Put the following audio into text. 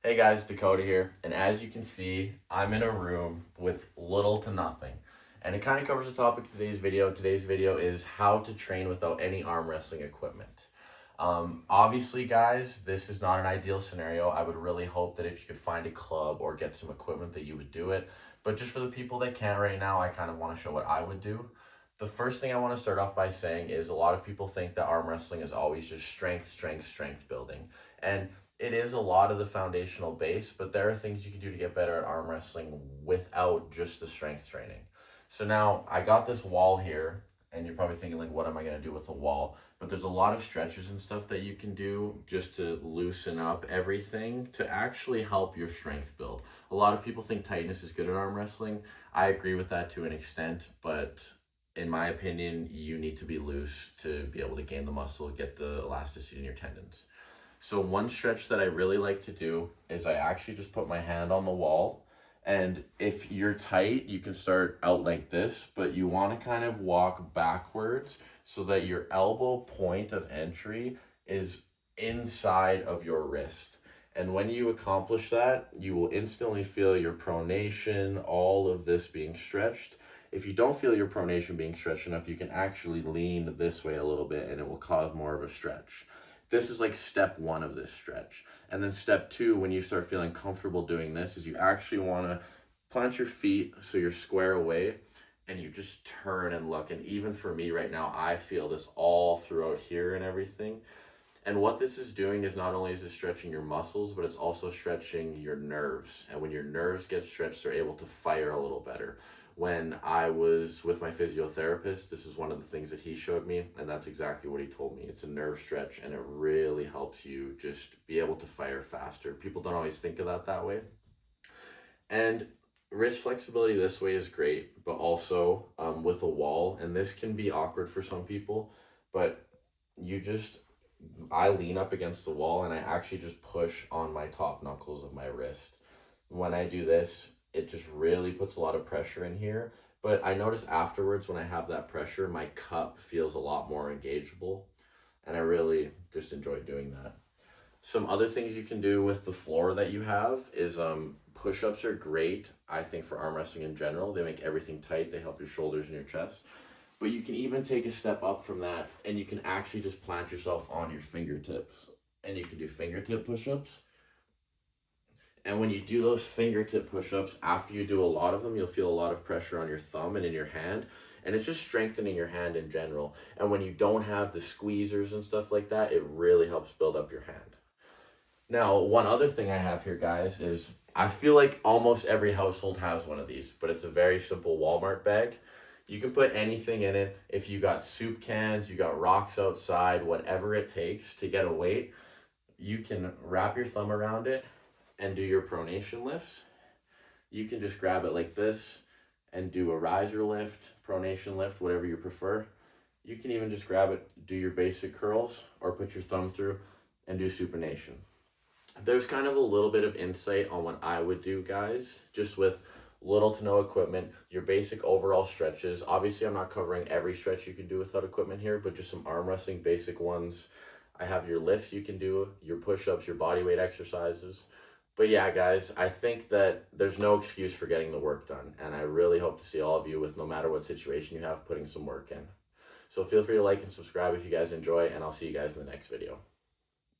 Hey guys, Dakota here, and as you can see, I'm in a room with little to nothing. And it kind of covers the topic of today's video. Today's video is how to train without any arm wrestling equipment. Obviously, guys, this is not an ideal scenario. I would really hope that if you could find a club or get some equipment that you would do it. But just for the people that can't right now, I kind of want to show what I would do. The first thing I want to start off by saying is a lot of people think that arm wrestling is always just strength building. And it is a lot of the foundational base, but there are things you can do to get better at arm wrestling without just the strength training. So now I got this wall here, and you're probably thinking like, what am I going to do with a wall? But there's a lot of stretches and stuff that you can do just to loosen up everything to actually help your strength build. A lot of people think tightness is good at arm wrestling. I agree with that to an extent, but in my opinion, you need to be loose to be able to gain the muscle, get the elasticity in your tendons. So one stretch that I really like to do is I actually just put my hand on the wall, and if you're tight, you can start out like this, but you want to kind of walk backwards so that your elbow point of entry is inside of your wrist. And when you accomplish that, you will instantly feel your pronation, all of this being stretched. If you don't feel your pronation being stretched enough, you can actually lean this way a little bit and it will cause more of a stretch. This is like step one of this stretch. And then step two, when you start feeling comfortable doing this, is you actually want to plant your feet so you're square away and you just turn and look. And even for me right now, I feel this all throughout here and everything. And what this is doing is not only is it stretching your muscles, but it's also stretching your nerves. And when your nerves get stretched, they're able to fire a little better. When I was with my physiotherapist, this is one of the things that he showed me, and that's exactly what he told me. It's a nerve stretch, and it really helps you just be able to fire faster. People don't always think of that way. And wrist flexibility this way is great, but also with a wall, and this can be awkward for some people, but I lean up against the wall and I actually just push on my top knuckles of my wrist. When I do this, it just really puts a lot of pressure in here. But I notice afterwards when I have that pressure, my cup feels a lot more engageable. And I really just enjoy doing that. Some other things you can do with the floor that you have is push-ups are great, I think, for arm wrestling in general. They make everything tight. They help your shoulders and your chest. But you can even take a step up from that and you can actually just plant yourself on your fingertips. And you can do fingertip push-ups. And when you do those fingertip push-ups, after you do a lot of them, you'll feel a lot of pressure on your thumb and in your hand. And it's just strengthening your hand in general. And when you don't have the squeezers and stuff like that, it really helps build up your hand. Now, one other thing I have here, guys, is I feel like almost every household has one of these, but it's a very simple Walmart bag. You can put anything in it. If you got soup cans, you got rocks outside, whatever it takes to get a weight, you can wrap your thumb around it and do your pronation lifts. You can just grab it like this and do a riser lift, pronation lift, whatever you prefer. You can even just grab it, do your basic curls, or put your thumb through and do supination. There's kind of a little bit of insight on what I would do, guys, just with little to no equipment, your basic overall stretches. Obviously, I'm not covering every stretch you can do without equipment here, but just some arm wrestling basic ones. I have your lifts you can do, your push-ups, your body weight exercises. But yeah, guys, I think that there's no excuse for getting the work done. And I really hope to see all of you with no matter what situation you have, putting some work in. So feel free to like and subscribe if you guys enjoy, and I'll see you guys in the next video.